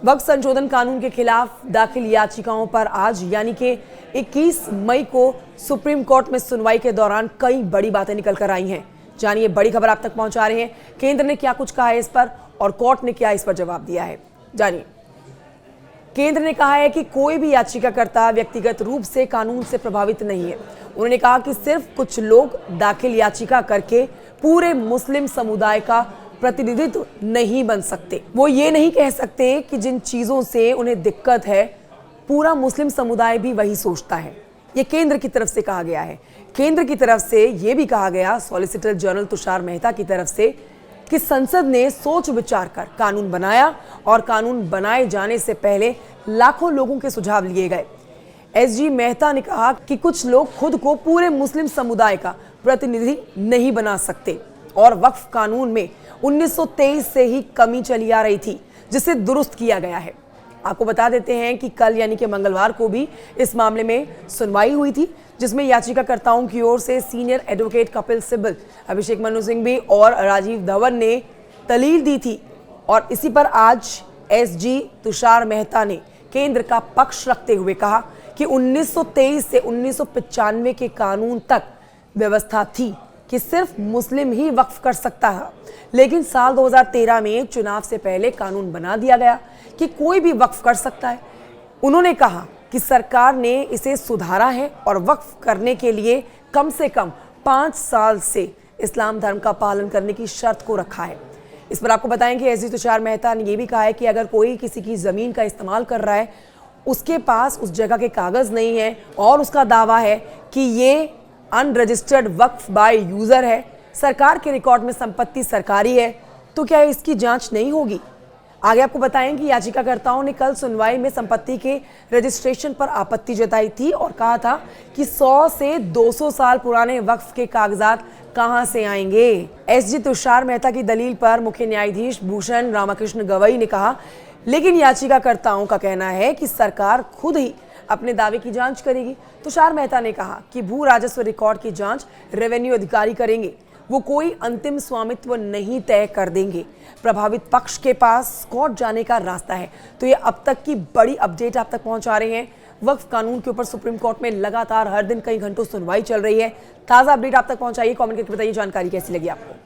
वक्फ संशोधन कानून के खिलाफ दाखिल याचिकाओं पर आज यानी कि 21 मई को सुप्रीम कोर्ट में सुनवाई के दौरान कई बड़ी बातें निकल कर आई हैं। जानिए, बड़ी खबर आप तक पहुंचा रहे हैं। केंद्र ने क्या कुछ कहा है इस पर और कोर्ट ने क्या इस पर जवाब दिया है, जानिए। केंद्र ने कहा है कि कोई भी याचिकाकर्ता व्यक्तिगत रूप से कानून से प्रभावित नहीं है। उन्होंने कहा कि सिर्फ कुछ लोग दाखिल याचिका करके पूरे मुस्लिम समुदाय का प्रतिनिधित्व नहीं बन सकते। वो ये नहीं कह सकते कि जिन चीजों से उन्हें दिक्कत है पूरा मुस्लिम समुदाय भी वही सोचता है। ये केंद्र की तरफ से कहा गया है। केंद्र की तरफ से ये भी कहा गया, सॉलिसिटर जनरल तुषार मेहता की तरफ से, कि संसद ने सोच विचार कर कानून बनाया और कानून बनाए जाने से पहले लाखों लोगों के सुझाव लिए गए। एसजी मेहता ने कहा कि कुछ लोग खुद को पूरे मुस्लिम समुदाय का प्रतिनिधि नहीं बना सकते और वक्फ कानून में 1923 से ही कमी चली आ रही थी, जिसे दुरुस्त किया गया है। आपको बता देते हैं कि कल यानी कि मंगलवार को भी इस मामले में सुनवाई हुई थी, जिसमें याचिकाकर्ताओं की ओर से सीनियर एडवोकेट कपिल सिब्बल, अभिषेक मनु सिंघवी और राजीव धवन ने दलील दी थी। और इसी पर आज एसजी तुषार मेहता ने केंद्र का पक्ष रखते हुए कहा कि 1923 से 1995 के कानून तक व्यवस्था थी कि सिर्फ मुस्लिम ही वक्फ कर सकता है, लेकिन साल 2013 में चुनाव से पहले कानून बना दिया गया कि कोई भी वक्फ कर सकता है। उन्होंने कहा कि सरकार ने इसे सुधारा है और वक्फ करने के लिए कम से कम 5 साल से इस्लाम धर्म का पालन करने की शर्त को रखा है। इस पर आपको बताएं कि एसजी तुषार मेहता ने यह भी कहा है कि अगर कोई किसी की ज़मीन का इस्तेमाल कर रहा है, उसके पास उस जगह के कागज़ नहीं है और उसका दावा है कि ये अनरजिस्टर्ड वक्फ बाय यूजर है, सरकार के रिकॉर्ड में संपत्ति सरकारी है, तो क्या इसकी जांच नहीं होगी? आगे आपको बताएं कि याचिकाकर्ताओं ने कल सुनवाई में संपत्ति के रजिस्ट्रेशन पर आपत्ति जताई थी और कहा था कि 100 से 200 साल पुराने वक्फ के कागजात कहां से आएंगे। एसजी तुषार मेहता की दलील पर मुख्य न्यायाधीश भूषण रामकृष्ण गवई ने कहा, लेकिन याचिकाकर्ताओं का कहना है कि सरकार खुद ही अपने दावे की जांच करेगी। तुषार मेहता ने कहा कि भू राजस्व रिकॉर्ड की जांच रेवेन्यू अधिकारी करेंगे, वो कोई अंतिम स्वामित्व नहीं तय कर देंगे। प्रभावित पक्ष के पास कोर्ट जाने का रास्ता है। तो ये अब तक की बड़ी अपडेट आप तक पहुंचा रहे हैं। वक्फ कानून के ऊपर सुप्रीम कोर्ट में लगातार हर दिन कई घंटों सुनवाई चल रही है। ताज़ा अपडेट आप तक पहुंचाइए, कमेंट करके बताइए जानकारी कैसी लगी आपको।